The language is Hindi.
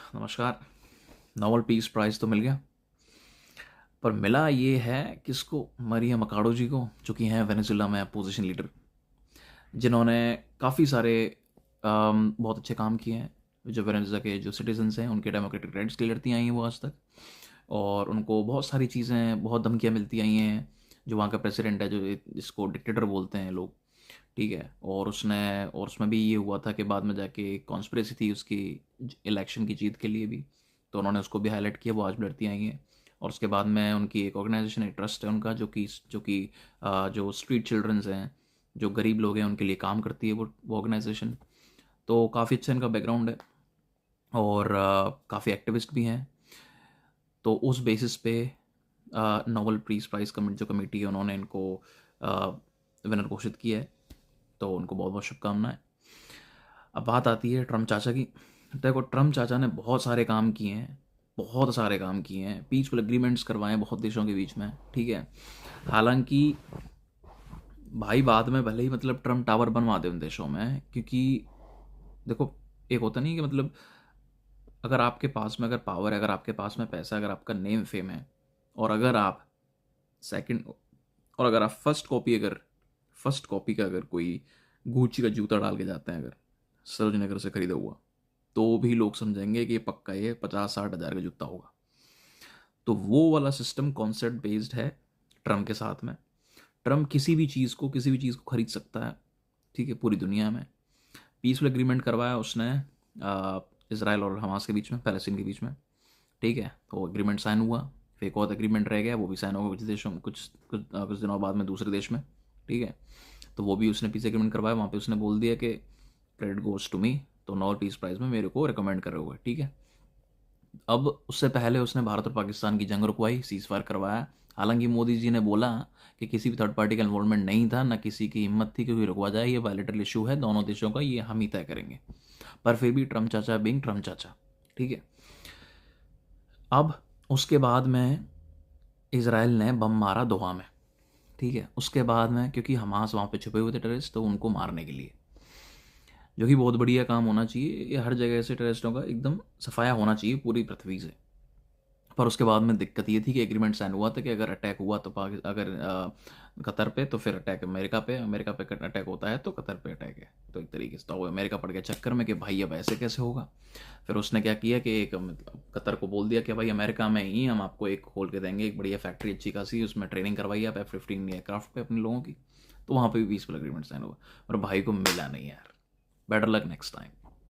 नमस्कार। नोबेल पीस प्राइज़ तो मिल गया, पर मिला ये है किसको? मरिया मकाडो जी को, जो कि हैं वेनेजुएला में अपोजिशन लीडर, जिन्होंने काफ़ी सारे बहुत अच्छे काम किए हैं। जो वेनेजुएला के जो सिटीजन्स हैं उनके डेमोक्रेटिक राइट्स के लिए लड़ती आई हैं वो आज तक, और उनको बहुत सारी चीज़ें, बहुत धमकियाँ मिलती आई हैं। जो वहाँ का प्रेसिडेंट है, जो जिसको डिक्टेटर बोलते हैं लोग, ठीक है, और उसमें भी ये हुआ था कि बाद में जाके कॉन्स्पिरेसी थी उसकी इलेक्शन की जीत के लिए भी, तो उन्होंने उसको भी हाईलाइट किया। वो आज भी लड़ती आई हैं। और उसके बाद में उनकी एक ऑर्गेनाइजेशन, एक ट्रस्ट है उनका, जो स्ट्रीट चिल्ड्रंस हैं, जो गरीब लोग हैं, उनके लिए काम करती है वो ऑर्गेनाइजेशन। तो काफ़ी अच्छा इनका बैकग्राउंड है, और काफ़ी एक्टिविस्ट भी हैं। तो उस बेसिस पे नोबेल पीस प्राइज़ कमेटी, जो कमेटी है, उन्होंने इनको विनर घोषित किया है। तो उनको बहुत बहुत शुभकामनाएं। अब बात आती है ट्रम्प चाचा की। देखो, ट्रम्प चाचा ने बहुत सारे काम किए हैं, बहुत सारे काम किए हैं, पीसफुल एग्रीमेंट्स करवाए हैं बहुत देशों के बीच में, ठीक है। हालांकि भाई बाद में भले ही मतलब ट्रम्प टावर बनवा दे उन देशों में, क्योंकि देखो, एक होता नहीं कि मतलब अगर आपके पास में अगर पावर है, अगर आपके पास में पैसा, अगर आपका नेम फेम है, और अगर आप सेकंड, और अगर आप फर्स्ट कॉपी का अगर कोई गुच्ची का जूता डाल के जाते हैं, अगर सरोज नगर से खरीदा हुआ, तो भी लोग समझेंगे कि ये पक्का ये 50-60 हज़ार का जूता होगा। तो वो वाला सिस्टम कॉन्सेप्ट बेस्ड है ट्रम्प के साथ में। ट्रम्प किसी भी चीज़ को खरीद सकता है, ठीक है, पूरी दुनिया में। पीसफुल एग्रीमेंट करवाया उसने इसराइल और हमास के बीच में, पैलेस्टीन के बीच में, ठीक है। तो एग्रीमेंट साइन हुआ, फिर एक और एग्रीमेंट रह गया, वो भी साइन होगा कुछ देशों में, कुछ दिनों बाद में दूसरे देश में, ठीक है। तो वो भी उसने पीस एग्रीमेंट करवाया। वहाँ पे उसने बोल दिया कि क्रेडिट गोज टू मी, तो नोबेल पीस प्राइज़ में मेरे को रिकमेंड करे हुए, ठीक है। अब उससे पहले उसने भारत और पाकिस्तान की जंग रुकवाई, सीज फायर करवाया। हालांकि मोदी जी ने बोला कि किसी भी थर्ड पार्टी का इन्वॉल्वमेंट नहीं था, ना किसी की हिम्मत थी क्योंकि रुकवा जाए, ये बायलेटरल इशू है दोनों देशों का, ये हम ही तय करेंगे। पर फिर भी ट्रम्प चाचा बिंग ट्रम्प चाचा, ठीक है। अब उसके बाद में इसराइल ने बम मारा दोहा में, ठीक है। उसके बाद में क्योंकि हमास वहाँ पे छुपे हुए थे टेररिस्ट, तो उनको मारने के लिए, जो कि बहुत बढ़िया काम होना चाहिए। ये हर जगह से टेररिस्टों का एकदम सफाया होना चाहिए पूरी पृथ्वी से। पर उसके बाद में दिक्कत ये थी कि एग्रीमेंट साइन हुआ था कि अगर अटैक हुआ तो अगर कतर पे, तो फिर अटैक अमेरिका पे अटैक होता है तो कतर पे अटैक है। तो एक तरीके से तो वो अमेरिका पड़ गया चक्कर में कि भाई अब ऐसे कैसे होगा। फिर उसने क्या किया कि एक मतलब कतर को बोल दिया कि भाई अमेरिका में ही हम आपको एक खोल के देंगे, एक बढ़िया फैक्ट्री अच्छी खासी, उसमें ट्रेनिंग करवाइए आप F-15 एयरक्राफ्ट पे अपने लोगों की। तो वहाँ पे भी पीसफुल एग्रीमेंट साइन हुआ, और भाई को मिला नहीं यार। Better luck next time.